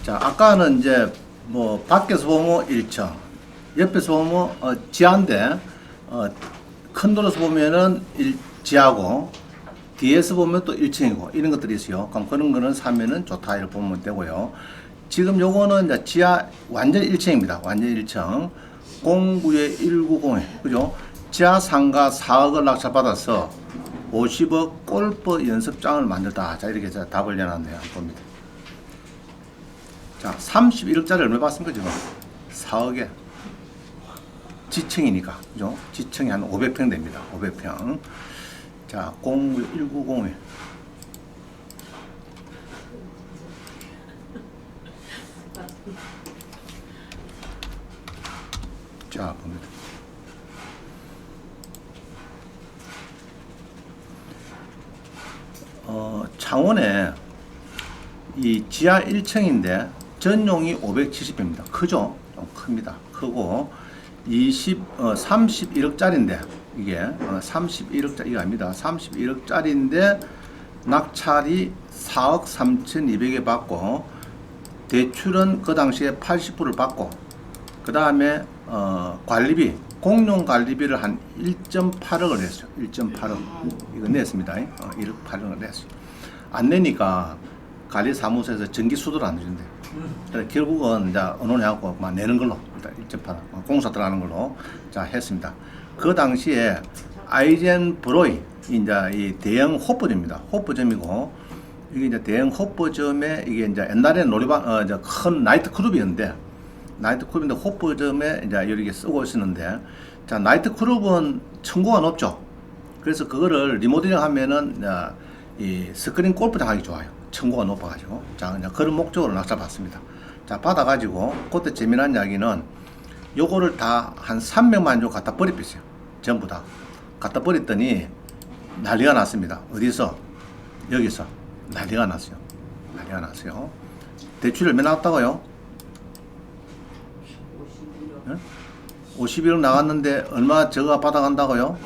자, 아까는 이제 뭐 밖에서 보면 1층, 옆에서 보면 지하인데 큰 도로에서 보면은 지하고 뒤에서 보면 또 1층이고 이런 것들이 있어요. 그럼 그런 거는 사면은 좋다 이렇게 보면 되고요. 지금 요거는 이제 지하 완전 1층입니다. 완전 1층. 09에 190에 그죠? 지하 상가 4억을 낙찰받아서 50억 골프 연습장을 만들다. 자, 이렇게 제가 답을 내놨네요. 봅니다. 자, 31억짜리 얼마 받습니까, 지금? 4억에. 지층이니까, 그죠? 지층이 한 500평 됩니다. 500평. 자, 09190에. 자, 봅니다. 창원에 이 지하 1층인데 전용이 570평입니다. 크죠? 좀 큽니다. 크고 31억짜리인데 이게 31억짜리 이거 아닙니다. 31억짜리인데 낙찰이 4억 3,200에 받고 대출은 그 당시에 80%를 받고 그 다음에 관리비 공용 관리비를 한 1.8억을 냈어요. 1.8억 이거 냈습니다. 1억 8억을 냈어요. 안 내니까 관리사무소에서 전기 수도를 안 주는데 결국은 이제 언론해갖고 막 내는 걸로 일단 1.8억 공사 들어가는 걸로 자 했습니다. 그 당시에 아이젠 브로이 이제 이 대형 호프점입니다. 호프점이고 이게 이제 대형 호프점에 이게 이제 옛날에는 놀이방 이제 큰 나이트 클럽이었는데 나이트 클럽인데 호프점에 이제 이렇게 쓰고 있었는데 자 나이트 클럽은 층고가 높죠. 그래서 그거를 리모델링 하면은 이 스크린 골프장 하기 좋아요. 층고가 높아가지고 자 그냥 그런 목적으로 낙찰 받습니다. 자 받아가지고 그때 재미난 이야기는 요거를 다 한 300만 주 갖다 버렸어요. 전부 다 갖다 버렸더니 난리가 났습니다. 어디서? 여기서 난리가 났어요. 난리가 났어요. 대출이 얼마 나왔다고요? 51억 나갔는데 얼마 저가 받아간다고요?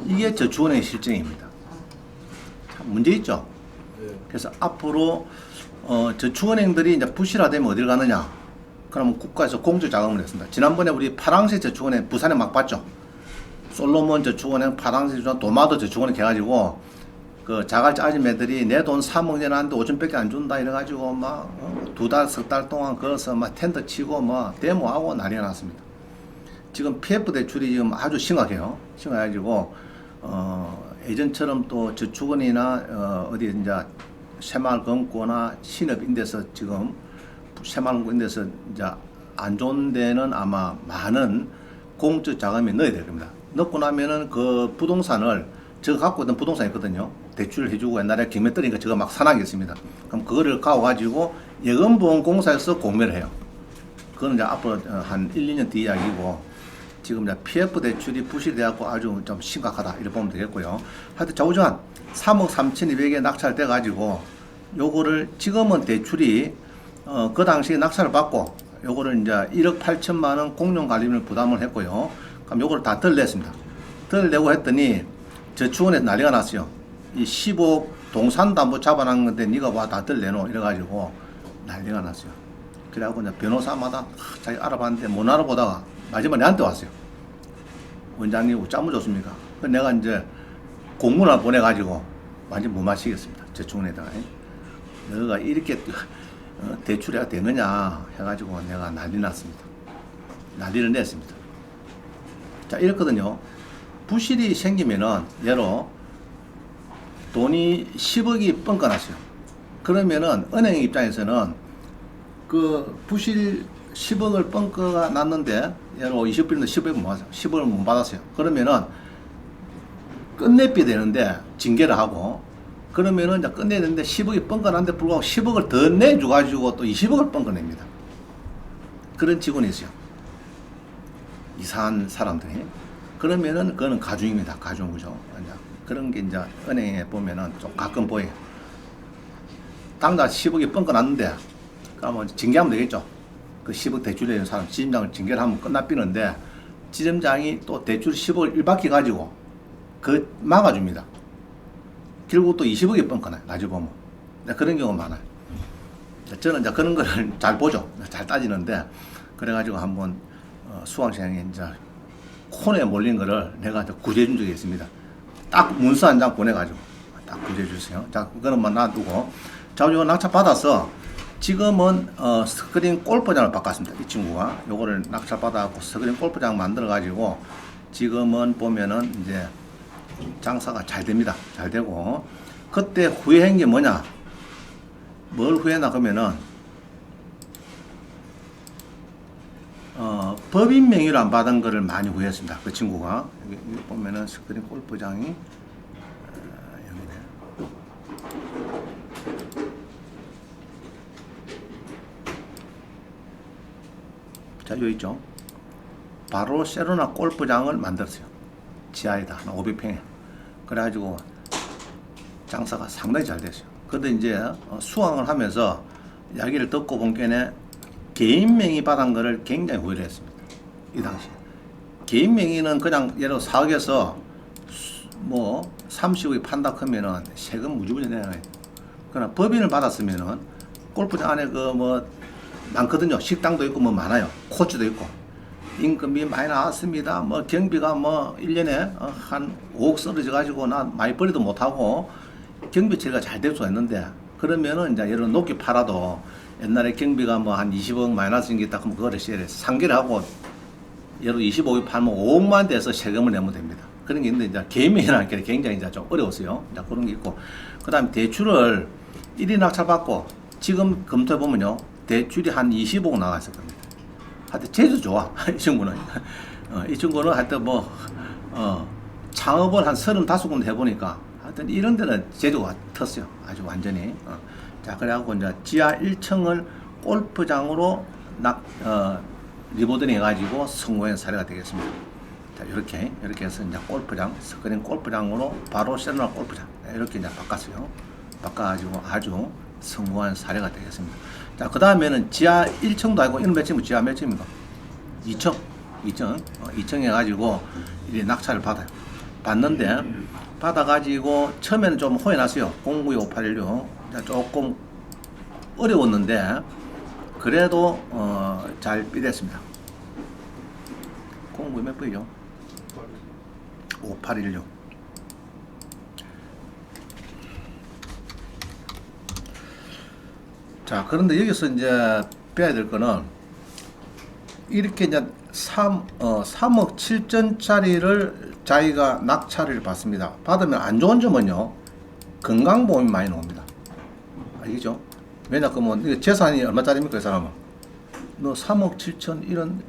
이게 저축은행의 실정입니다. 문제 있죠? 그래서 앞으로 저축은행들이 이제 부실화되면 어딜 가느냐? 그러면 국가에서 공조 자금을 냈습니다. 지난번에 우리 파랑새 저축은행 부산에 막 봤죠? 솔로몬 저축은행, 파랑새 저축은행, 도마도 저축은행 해가지고 그 자갈치 아줌매들이 내 돈 3억 내놨는데 5천밖에 안 준다 이래가지고 막 두 달, 석 달 동안 거기서 막 텐트 치고 뭐 데모하고 난리가 났습니다. 지금 PF 대출이 지금 아주 심각해요. 심각해가지고 예전처럼 또 저축은이나 어디 이제 새마을금고나 신업인데서 지금 새마을금고인데서 이제 안 좋은 데는 아마 많은 공적 자금이 넣어야 될 겁니다. 넣고 나면은 그 부동산을 제가 갖고 있던 부동산이 있거든요. 대출을 해주고 옛날에 경매떨이니까 제가 막 산악했습니다. 그럼 그거를 가져가지고 예금보험공사에서 공매를 해요. 그건 이제 앞으로 한 1, 2년 뒤 이야기고 지금 이제 PF 대출이 부실돼갖고 아주 좀 심각하다 이렇게 보면 되겠고요. 하여튼 좌우지간 3억 3,200에 낙찰돼가지고 요거를 지금은 대출이 그 당시에 낙찰을 받고 요거를 이제 1억 8천만 원 공용관리비를 부담을 했고요. 그럼 요거를 다 덜 냈습니다. 덜 내고 했더니 저축은에서 난리가 났어요. 이 15억 동산담보 잡아놓은 건데 네가 와 다 덜 내놓 이래가지고 난리가 났어요. 그래갖고 이제 변호사마다 자기 알아봤는데 못 알아보다가 마지막에 내한테 왔어요. 원장님 짜무 좋습니까? 그 내가 이제 공문을 보내가지고 완전 못 마시겠습니다. 저축은에다가 너가 이렇게 대출해야 되느냐 해가지고 내가 난리 났습니다. 난리를 냈습니다. 자 이렇거든요. 부실이 생기면은 예로 돈이 10억이 뻥까났어요. 그러면은 은행 입장에서는 그 부실 10억을 뻥까가 났는데 예로 20%인데 10억을 못 받았어요. 10억을 못 받았어요. 그러면은 끝내비 되는데 징계를 하고 그러면은 이제 끝내야 되는데 10억이 뻥까났는데 불구하고 10억을 더 내줘가지고 또 20억을 뻥까냅니다. 그런 직원이 있어요. 이상한 사람들이. 그러면은 그거는 가중입니다. 가중 그죠? 그런 게 이제 은행에 보면은 좀 가끔 보여요. 당장 10억이 뻥까 났는데 그러면 징계하면 되겠죠. 그 10억 대출 내는 사람 지점장을 징계를 하면 끝나비는데 지점장이 또 대출 10억을 일박해 가지고 그 막아줍니다. 결국 또 20억이 뻥까 나요. 나중에 보면. 그런 경우가 많아요. 저는 이제 그런 거를 잘 보죠. 잘 따지는데, 그래가지고 한번 수강생이 이제 콘에 몰린 거를 내가 구제해 준 적이 있습니다. 딱 문서 한 장 보내가지고 딱 구제해 주세요. 자, 그거는 놔두고. 자, 이거 낙찰 받아서 지금은 스크린 골프장을 바꿨습니다. 이 친구가 요거를 낙찰 받아갖고 스크린 골프장 만들어가지고 지금은 보면은 이제 장사가 잘 됩니다. 잘 되고, 그때 후회한 게 뭐냐? 뭘 후회나 그러면은 법인 명의로 안 받은 거를 많이 후회했습니다. 그 친구가 여기 보면은 스크린 골프장이 여기네. 자, 여기 있죠. 바로 세로나 골프장을 만들었어요. 지하에다 500평에. 그래가지고 장사가 상당히 잘 됐어요. 근데 이제 수강을 하면서 이야기를 듣고 본 게네 개인 명의 받은 거를 굉장히 후회를 했습니다. 이 당시에. 개인 명의는 그냥 예를 들어 4억에서 뭐 30억이 판다 하면은 세금 무지무지 내야 해요. 그러나 법인을 받았으면은 골프장 안에 그 뭐 많거든요. 식당도 있고 뭐 많아요. 코치도 있고. 임금이 많이 나왔습니다. 뭐 경비가 뭐 1년에 한 5억 쓰러져 가지고 나 많이 벌이도 못하고 경비 처리가 잘 될 수가 있는데, 그러면은 이제 예를 높게 팔아도 옛날에 경비가 뭐 한 20억 마이너스인 게 있다 그러면 그거를 상계를 하고 예를 25억 팔면 5억만 돼서 세금을 내면 됩니다. 그런 게 있는데 이제 개인명이라는 게 굉장히 이제 좀 어려웠어요. 이제 그런 게 있고, 그 다음에 대출을 1인 낙찰 받고 지금 검토해 보면요 대출이 한 25억 나갔을 겁니다. 하여튼 제주 좋아 이 친구는. 이 친구는 하여튼 뭐 창업을 한 35군데 해보니까 하여튼 이런 데는 제주가 텄어요. 아주 완전히. 자, 그래갖고 이제 지하 1층을 골프장으로 리모델링 해가지고 성공한 사례가 되겠습니다. 자, 이렇게 해서 이제 골프장, 스크린 골프장으로 바로 세로나 골프장 이렇게 이제 바꿨어요. 바꿔가지고 아주 성공한 사례가 되겠습니다. 자, 그 다음에는 지하 1층도 아니고 이런 몇 층이고 지하 몇 층입니까? 2층 해가지고 이 낙찰을 받아요. 받는데 받아가지고 처음에는 좀 호연했어요. 0925816 조금 어려웠는데 그래도 잘 삐댔습니다. 09 몇 번이죠? 5816. 자, 그런데 여기서 이제 빼야 될 거는 이렇게 이제 3억 7천짜리를 자기가 낙찰을 받습니다. 받으면 안 좋은 점은요, 건강보험이 많이 나옵니다. 알겠죠? 왜냐, 그러면 재산이 얼마짜리입니까, 이 사람은? 너 3억 7천 이런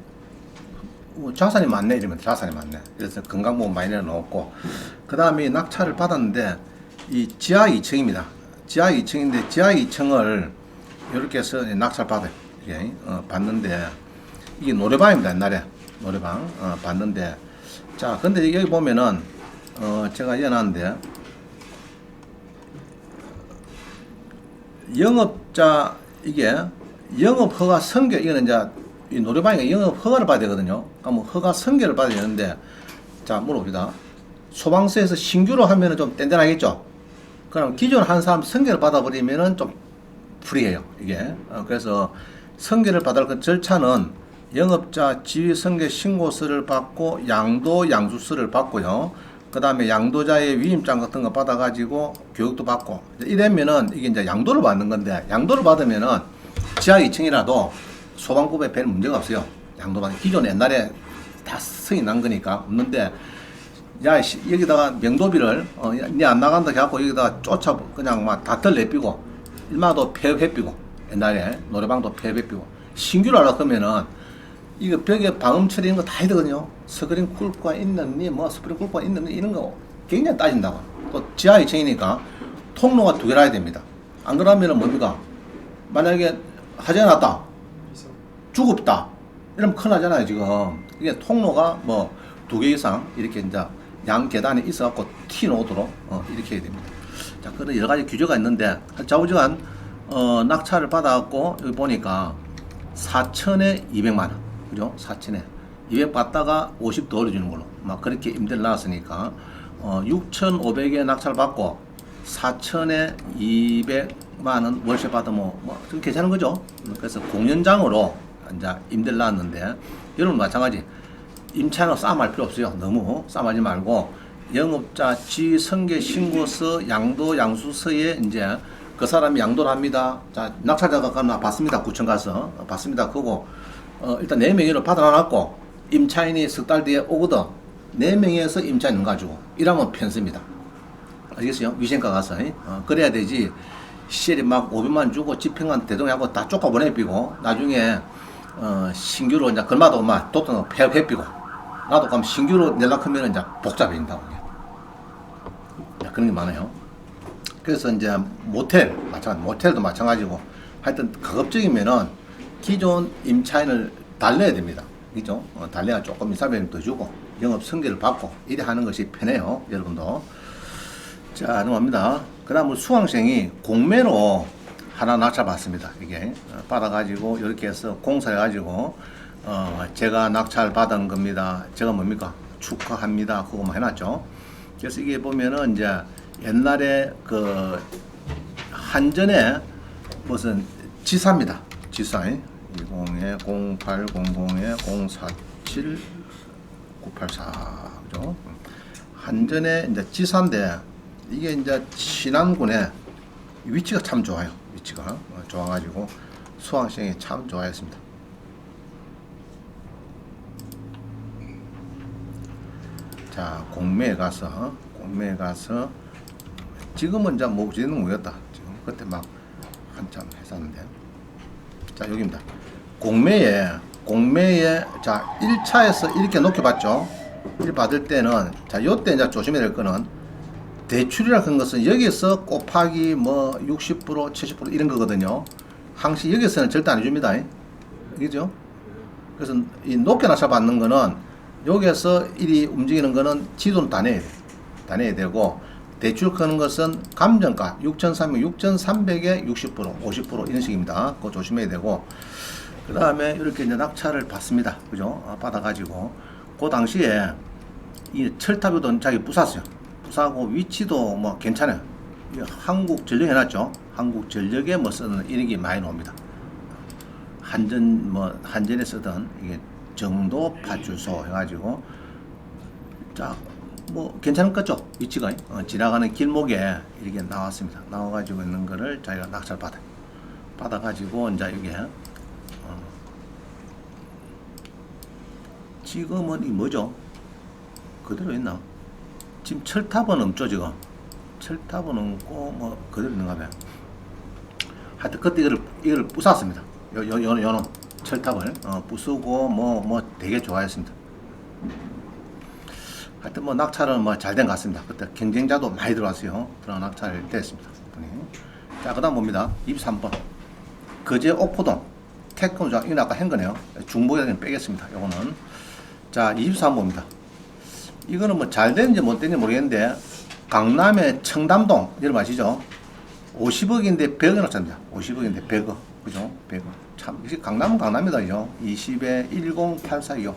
자산이 많네 이러면 자산이 많네. 그래서 건강보험 많이 내놓고, 그 다음에 낙찰을 받았는데 이 지하 2층입니다. 지하 2층인데 지하 2층을 이렇게 해서 낙찰 받아요. 이게 받는데 이게 노래방입니다. 옛날에 노래방 받는데, 자, 근데 여기 보면은 제가 연하는데 영업자 이게 영업 허가 선결, 이거는 이제 이 노래방에 영업 허가를 받아야 되거든요. 그러면 허가 선결을 받아야 되는데, 자, 물어봅니다. 소방서에서 신규로 하면은 좀 땡땡하겠죠. 그럼 기존 한 사람 선결을 받아버리면은 좀 불이해요, 이게. 그래서 선결을 받을 그 절차는 영업자 지위 선결 신고서를 받고 양도 양수서를 받고요. 그 다음에 양도자의 위임장 같은 거 받아가지고 교육도 받고 이러면은 이게 이제 양도를 받는 건데, 양도를 받으면은 지하 2층이라도 소방법에 별 문제가 없어요. 양도 받는 기존 옛날에 다 승인 난 거니까 없는데, 야, 여기다가 명도비를 니 안 나간다 해갖고 여기다가 쫓아 그냥 막 다털 내삐고 일마도 폐업해삐고, 옛날에 노래방도 폐업해삐고 신규로 하려고 하면은 이거 벽에 방음 처리 이런 거 다 해야 되거든요. 스크린 쿨과 있는니 뭐 스프링 쿨과 있는니 이런 거 굉장히 따진다고. 또 지하 2층이니까 통로가 2개라 해야 됩니다. 안 그러면은 뭡니까? 만약에 화재가 났다, 죽었다 이러면 큰일 나잖아요. 지금 이게 통로가 뭐 2개 이상 이렇게 이제 양 계단에 있어갖고 튀어나오도록 이렇게 해야 됩니다. 자, 그런 여러 가지 규제가 있는데 좌우지간 낙찰을 받아갖고 여기 보니까 4천에 200만원, 그죠? 4천에 200 받다가 50 더 올려주는 걸로 막 그렇게 임대를 나왔으니까 6,500에 낙찰 받고 4천에 200 만원 월세 받으면 좀 괜찮은 거죠. 그래서 공연장으로 이제 임대를 놨는데, 여러분 마찬가지. 임차인하고 싸움할 필요 없어요. 너무 싸움하지 말고, 영업자 지성계 신고서 양도 양수서에 이제 그 사람이 양도를 합니다. 자, 낙찰자가 가면 받습니다. 구청 가서 받습니다. 그거 일단 내 명의로 받아놨고, 임차인이 석 달 뒤에 오거든. 내 명의에서 임차인 가지고 이러면 편습니다. 아시겠어요? 위생과 가서 그래야 되지. 시절이 막 500만 주고 집행관 대동하고 다 쫓아보내비고, 나중에 신규로 이제 걸마도 막 도통 회비고, 나도 가면 신규로 연락하면 이제 복잡해진다고. 그런 게 많아요. 그래서 이제 모텔 마찬가지, 모텔도 마찬가지고, 하여튼 가급적이면은 기존 임차인을 달래야 됩니다. 그죠? 달래야 조금 인사비를 더 주고 영업 승계를 받고 이래 하는 것이 편해요, 여러분도. 자, 넘어갑니다. 그 다음은 수강생이 공매로 하나 낙찰받습니다. 이게 받아가지고 이렇게 해서 공사해가지고 제가 낙찰 받은 겁니다. 제가 뭡니까? 축하합니다. 그거만 해놨죠. 그래서 이게 보면은 이제 옛날에 그 한전에 무슨 지사입니다. 지사 20에 0800에 047 984 그죠? 한전에 이제 지사인데, 이게 이제 신안군에 위치가 참 좋아요. 위치가 좋아가지고 수강생이 참 좋아했습니다. 자, 공매에 가서 지금은 이제 뭐 어디는 모였다. 지금 그때 막 한참 했었는데, 자, 여기입니다. 공매에 자 1차에서 이렇게 놓게 봤죠. 이렇게 받을 때는, 자, 요때 이제 조심해야 될 거는 대출이라는 것은 여기서 곱하기 뭐 60% 70% 이런 거거든요. 항시 여기서는 절대 안 해줍니다. 그죠? 그래서 이 높게 낙찰 받는 거는 여기에서 일이 움직이는 거는 지도는 다 내야 되고, 대출 크는 것은 감정가 6,300에 60% 50% 이런 식입니다. 그거 조심해야 되고, 그 다음에 이렇게 이제 낙찰을 받습니다. 그죠? 받아가지고 그 당시에 이 철탑에도 자기 부쌌어요. 부사고 위치도 뭐 괜찮아요. 한국전력 해놨죠. 한국전력에 뭐 쓰는 이런 게 많이 나옵니다. 한전에 쓰던 이게 정도 파출소 해가지고, 자, 뭐 괜찮은 거죠. 위치가 지나가는 길목에 이렇게 나왔습니다. 나와가지고 있는 거를 자기가 낙찰 받아가지고 이제 이게 지금은 이 뭐죠? 그대로 있나? 지금 철탑은 없죠. 지금 철탑은 없고 뭐 그대로 있는가 봐요. 하여튼 그때 이거를 부쌌습니다. 요놈 철탑을 부수고 뭐 되게 좋아했습니다. 하여튼 뭐 낙찰은 뭐 잘 된 것 같습니다. 그때 경쟁자도 많이 들어왔어요. 그런 낙찰이 됐습니다. 자, 그 다음 봅니다. 23번 거제 옥포동 태권장, 이건 아까 한 거네요. 중복에는 빼겠습니다. 요거는. 자, 23번입니다. 이거는 뭐 잘 됐는지 못 됐는지 모르겠는데, 강남의 청담동, 여러분 아시죠? 50억인데 100억 낙찰입니다. 50억인데 100억. 그죠? 100억. 참, 이게 강남은 강남이다. 그죠? 20에 10842호.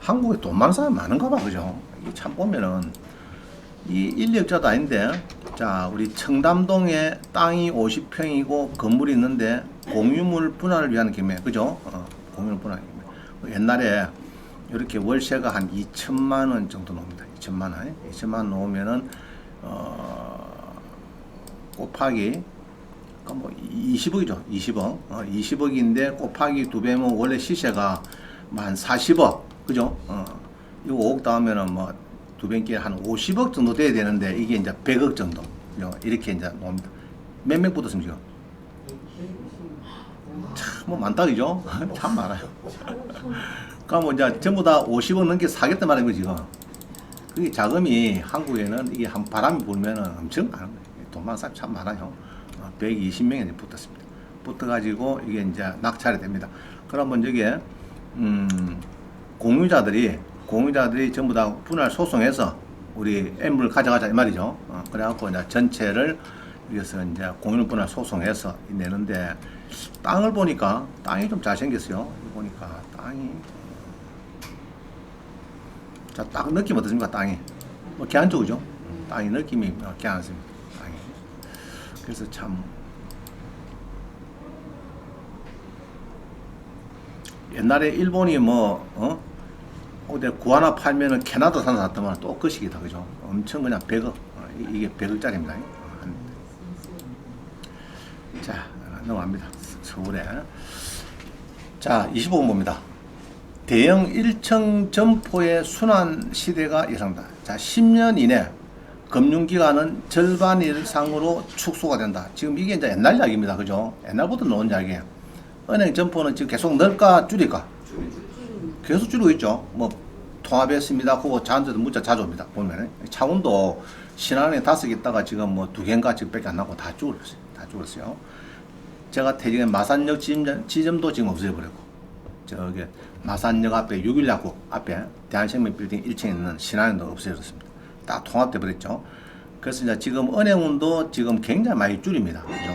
한국에 돈 많은 사람 많은가 봐. 그죠? 이게 참 보면은, 이 인력자도 아닌데, 자, 우리 청담동에 땅이 50평이고 건물이 있는데 공유물 분할을 위한 경매, 그죠? 공유물 분할 경매. 옛날에 이렇게 월세가 한 2천만 원 정도 나옵니다. 2천만 원. 2천만 원 나오면은 곱하기 뭐 20억이죠. 20억. 20억인데 곱하기 2배면 원래 시세가 한 40억, 그죠? 이거 5억 나오면은 뭐 두 배께 한 50억 정도 돼야 되는데, 이게 이제 100억 정도 이렇게 이제 나옵니다. 몇 명 붙었습니까? 참 뭐 많다, 그죠? 참 많아요. 그럼 이제 전부 다 50억 넘게 사겠단 말인 거지, 지금. 그게 자금이 한국에는 이게 한 바람이 불면은 엄청 많은 거예요. 돈 많은 사람 참 많아요. 120명이 붙었습니다. 붙어가지고 이게 이제 낙찰이 됩니다. 그러면 여기에 공유자들이 전부 다 분할 소송해서 우리 M을 가져가자 이 말이죠. 그래갖고 이제 전체를 여기서 이제 공유 분할 소송해서 내는데, 땅을 보니까 땅이 좀 잘생겼어요. 보니까 땅이 자, 딱 느낌 어떻습니까? 땅이 뭐 개안적이죠. 땅이 느낌이 개안습니다. 땅이. 그래서 참 옛날에 일본이 어디 구하나 팔면은 캐나다 산다 샀더만 또 그 시기다, 그죠? 엄청 그냥 100억, 이게 100억짜리입니다. 자, 넘어갑니다. 서울에. 자, 25번 봅니다. 대형 1층 점포의 순환 시대가 예상된다. 자, 10년 이내 금융기관은 절반 이상으로 축소가 된다. 지금 이게 이제 옛날 이야기입니다. 그죠? 옛날부터 나온 이야기예요. 은행 점포는 지금 계속 늘까 줄일까? 계속 줄이고 있죠. 뭐 통합했습니다. 그거 저한테도 문자 자주 옵니다. 보면은 창원도 신한은행 5개 있다가 지금 뭐 2개인가 지금밖에 안 나고 다 줄었어요. 다 줄었어요. 제가 퇴직에 마산역 지점도 지금 없애버렸고, 저기 마산역 앞에 6.1약국 앞에 대한생명 빌딩 1층에 있는 신한은행도 없애졌습니다. 다 통합돼 버렸죠. 그래서 이제 지금 은행운도 지금 굉장히 많이 줄입니다. 그죠?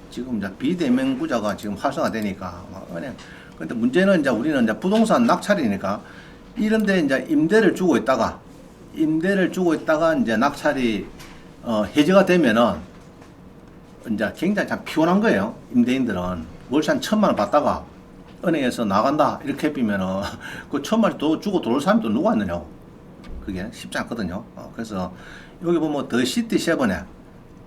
지금 이제 비대면 구조가 지금 활성화되니까 은행. 근데 문제는 이제 우리는 이제 부동산 낙찰이니까 이런데 이제 임대를 주고 있다가 이제 낙찰이 해제가 되면은 이제 굉장히 참 피곤한 거예요. 임대인들은 월세 한 1,000만 원 받다가 은행에서 나간다 이렇게 비면은 그 1,000만 원 또 주고 들어올 사람이 또 누가 있느냐고. 그게 쉽지 않거든요. 그래서 여기 보면 더 시티 7에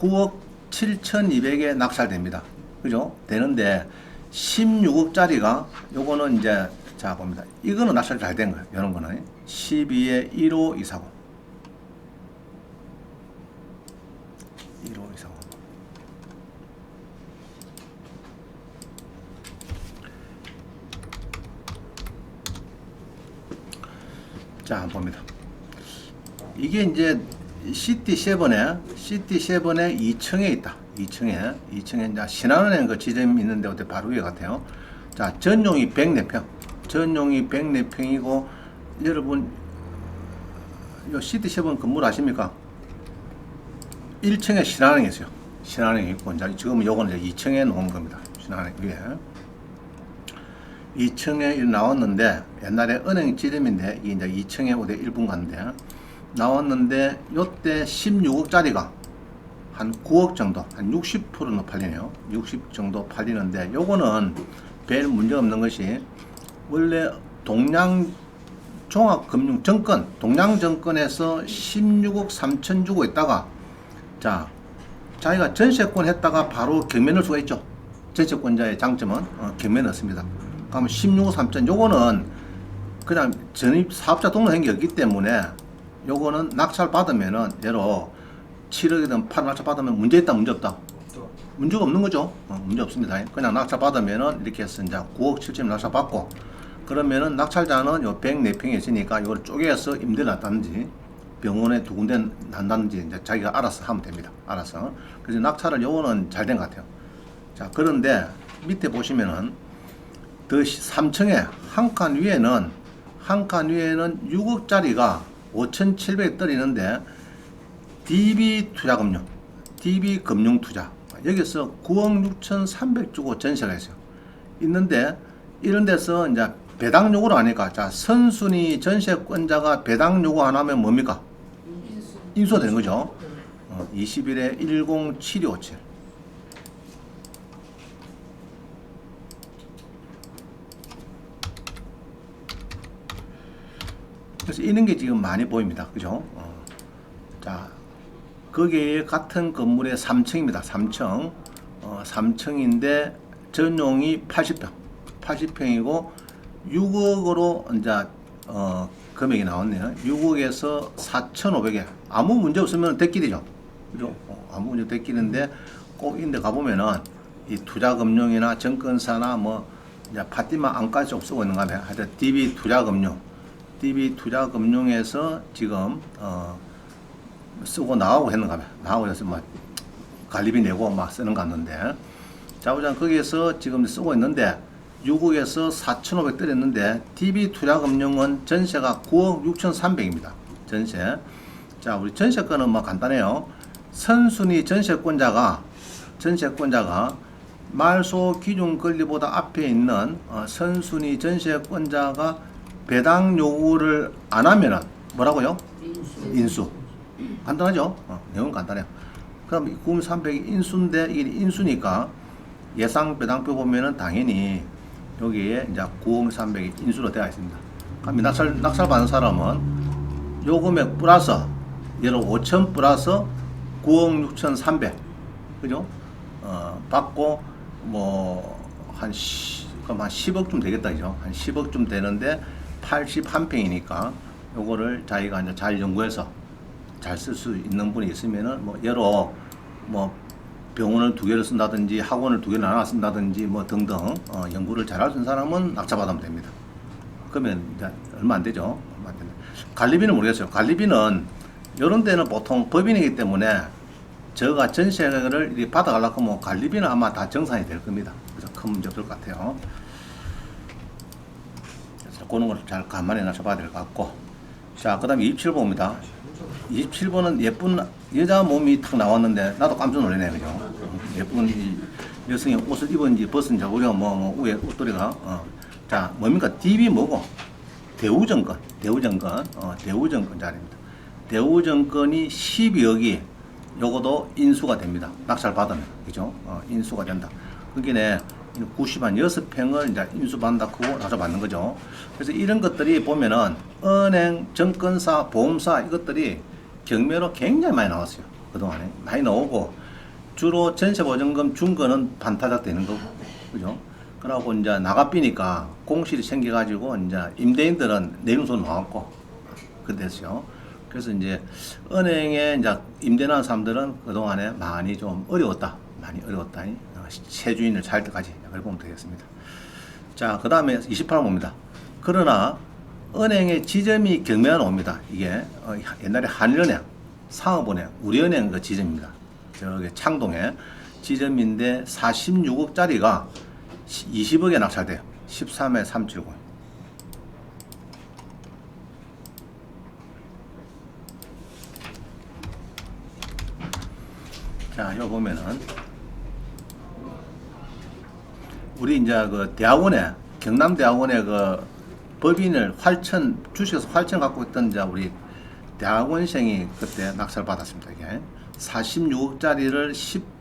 9억 7,200에 낙찰됩니다. 그죠? 되는데 16억짜리가 요거는 이제 자 봅니다. 이거는 낙찰 잘 된 거예요. 이런 거는 12에 15240 15240 자 한번 봅니다. 이게 이제 시티7에 2층에 있다. 2층에 이제 신한은행 그 지점이 있는데 어디 바로 위에 같아요. 자, 전용이 104평. 전용이 104평이고 여러분 요 시티7 건물 아십니까? 1층에 신한은행이 있어요. 신한은행이 있고 이제 지금 요거는 이제 2층에 놓은 겁니다. 신한은행 위에. 2층에 나왔는데 옛날에 은행 지점인데 이게 이제 2층에 어디 1분 갔는데 나왔는데 요때 16억짜리가 한 9억 정도, 한 60%는 팔리네요. 60 정도 팔리는데 요거는 별 문제가 없는 것이 원래 동양종합금융정권, 동양정권에서 16억 3천 주고 있다가 자, 자기가 전세권 했다가 바로 경매 넣을 수가 있죠. 전세권자의 장점은 경매 넣습니다. 그러면 16억 3천 요거는 그냥 전입 사업자 등록한 게 없기 때문에 요거는 낙찰 받으면은 예로 7억이든 8억 낙찰 받으면 문제 있다 문제 없다? 문제가 없는 거죠. 문제 없습니다. 그냥 낙찰 받으면은 이렇게 해서 이제 9억 7천 낙찰 받고 그러면은 낙찰자는 요 104평이 있으니까 이걸 쪼개서 임대를 놨다든지 병원에 2군데 난다든지 이제 자기가 알아서 하면 됩니다. 알아서. 그래서 낙찰을 요거는 잘 된 것 같아요. 자, 그런데 밑에 보시면은 더 3층에 한 칸 위에는 6억짜리가 5,700에 떨리는데 DB 투자금융, DB 금융투자 여기서 9억 6,300 주고 전세가 있어요. 있는데 이런 데서 이제 배당 요구를 하니까 자 선순위 전세권자가 배당 요구 안 하면 뭡니까? 인수가 되는 거죠. 21에 107257 그래서 이런 게 지금 많이 보입니다. 그죠? 자, 거기에 같은 건물의 3층입니다. 3층. 3층인데 전용이 80평. 80평이고 6억으로 이제 금액이 나왔네요. 6억에서 4,500에 아무 문제 없으면 대길이죠. 그죠? 아무 문제 대길인데 꼭 인데 가보면은 이 투자금융이나 증권사나 뭐 이제 파티만 안까지 없애고 있는가 봐요. 하여튼 DB 투자금융. DB 투자금융에서 지금 쓰고 나가고 했는가 봐요. 나가고 해서 막 관리비 내고 막 쓰는 것 같는데 자 보자 거기에서 지금 쓰고 있는데 6억에서 4,500 떨었는데 DB 투자금융은 전세가 9억 6,300입니다. 전세. 자 우리 전세권은 뭐 간단해요. 선순위 전세권자가 말소 기준 권리보다 앞에 있는 선순위 전세권자가 배당 요구를 안 하면은 뭐라고요? 인수. 간단하죠? 내용은 간단해요. 그럼 9300이 인수인데 이게 인수니까 예상 배당표 보면은 당연히 여기에 이제 9300이 인수로 되어 있습니다. 그럼 낙찰 받는 사람은 요 금액 플러스 예를 5천 플러스 9억 6,300 그죠? 받고 그럼 한 10억쯤 되겠다 그죠? 한 10억쯤 되는데 81평이니까 요거를 자기가 이제 잘 연구해서 잘 쓸 수 있는 분이 있으면은 예로 병원을 2개를 쓴다든지 학원을 2개를 나눠 쓴다든지 등등 연구를 잘할 수 있는 사람은 낙찰받으면 됩니다. 그러면 이제 얼마 안 되죠. 얼마 안 되네. 관리비는 모르겠어요. 관리비는 이런 데는 보통 법인이기 때문에 저가 전세를 받아가려고 하면 관리비는 아마 다 정산이 될 겁니다. 그래서 큰 문제 없을 것 같아요. 그래서 그런 걸 잘 간만에 낮춰봐야 될 것 같고. 자, 그 다음에 27번입니다. 27번은 예쁜 여자 몸이 탁 나왔는데 나도 깜짝 놀라네, 그죠? 예쁜 여성이 옷을 입었는지 벗은지 우리가 위에 옷도리가 자, 뭡니까? DB 뭐고? 대우증권 자리입니다. 대우증권이 12억이 요거도 인수가 됩니다. 낙찰 받으면, 그죠? 인수가 된다. 그게 96평을 이제 인수받는다고 낙찰받는 거죠. 그래서 이런 것들이 보면은 은행, 증권사, 보험사 이것들이 경매로 굉장히 많이 나왔어요. 그동안에 많이 나오고 주로 전세보증금 준 거는 반타작 되는 거고, 그죠? 그러고 이제 나가삐니까 공실이 생겨가지고 이제 임대인들은 내용서 나왔고 그랬어요. 그래서 이제 은행에 이제 임대난 사람들은 그동안에 많이 좀 어려웠다. 세주인을 찾을 때까지 그렇게 보면 되겠습니다. 자, 그 다음에 28번 그러나 은행의 지점이 경매가 옵니다. 이게 옛날에 한일은행, 상업은행, 우리은행 그 지점입니다. 저기 창동에 지점인데 46억짜리가 20억에 낙찰돼요. 13회 379. 자, 여기 보면은 우리 이제 그 대학원에 경남대학원에 그 법인을 주식에서 활천 갖고 있던 이제 우리 대학원생이 그때 낙찰 받았습니다. 이게 46억짜리를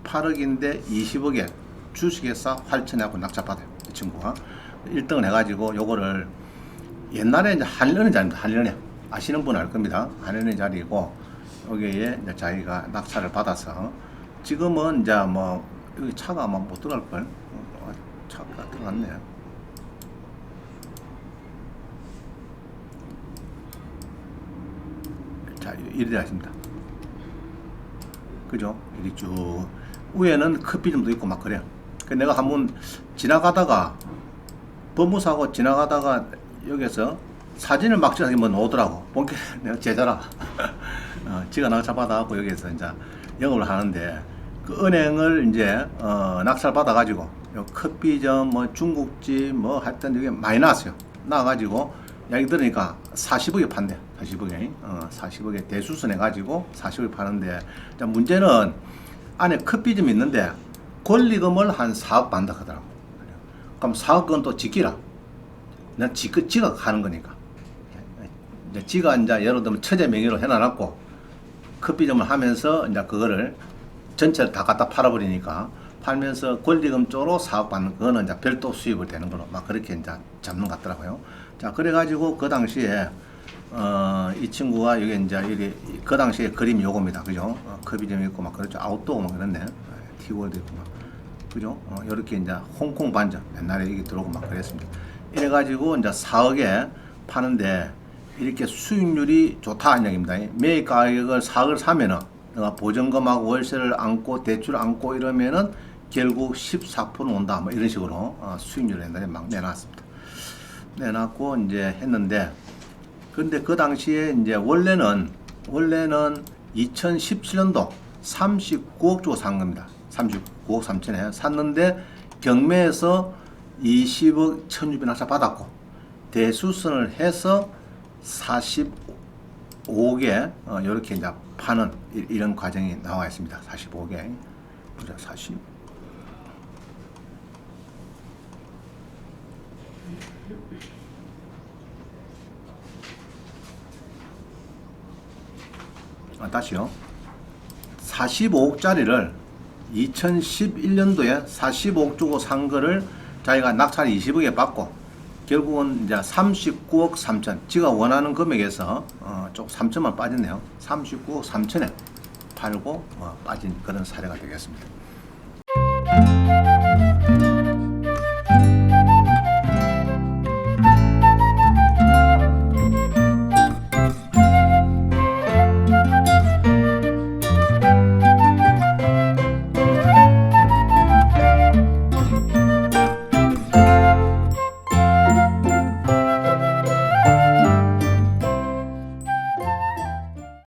18억인데 20억에 주식회사 활천해갖고 낙찰 받아요. 이 친구가 1등을 해가지고 요거를 옛날에 이제 한일은행 자리입니다. 한일은행 아시는 분 알 겁니다. 한일은행 자리이고 여기에 이제 자기가 낙찰을 받아서 지금은 이제 여기 차가 아마 못 들어갈 걸. 차가 들어갔네. 자, 이리 하십니다. 그죠? 이리 쭉 위에는 커피점도 있고 막 그래요. 내가 한번 지나가다가 법무사고 지나가다가 여기서 사진을 막 찍어서 나오더라고. 본게 내가 제자라. 지가 낙찰 받아갖고 여기서 이제 영업을 하는데 그 은행을 이제 낙찰 받아가지고 커피점 중국집 하여튼 여기 많이 나왔어요. 나와가지고 이야기 들으니까 40억에 판대. 40억에 40억에 대수선 해가지고 40억에 파는데 자, 문제는 안에 커피점이 있는데 권리금을 한 4억 받는다 하더라고. 그럼 4억은 또 지키라. 난 지가 가는 거니까. 이제 지가 이제 예를 들면 처제 명의로 해놔놨고 커피점을 하면서 이제 그거를 전체를 다 갖다 팔아버리니까 팔면서 권리금 쪽으로 4억 받는 거는 이제 별도 수입을 되는 걸로 막 그렇게 이제 잡는 것 같더라고요. 자, 그래가지고 그 당시에 이 친구가 여기 이제 그 당시에 그림이 요겁니다. 그죠? 커피점이 있고 막 그렇죠. 아웃도어 막 그랬네. 티월드 있고 막. 그죠? 요렇게 이제 홍콩 반점 옛날에 여기 들어오고 막 그랬습니다. 이래가지고 이제 4억에 파는데 이렇게 수익률이 좋다 이 얘기입니다. 매입 가격을 4억을 사면은 내가 보증금하고 월세를 안고 대출을 안고 이러면은 결국 14% 온다 뭐 이런 식으로 수익률을 옛날에 막 내놨습니다. 내놨고 이제 했는데 근데 그 당시에 이제 원래는 2017년도 39억 주고 산 겁니다. 39억 3천에 샀는데 경매에서 20억 1,600 낙찰 받았고 대수선을 해서 45억에 이렇게 이제 파는 이런 과정이 나와 있습니다. 45억에 보자 40. 다시요. 45억짜리를 2011년도에 45억 주고 산 거를 자기가 낙찰 20억에 받고 결국은 이제 39억 3천, 지가 원하는 금액에서 좀 3천만 빠졌네요. 39억 3천에 팔고 빠진 그런 사례가 되겠습니다.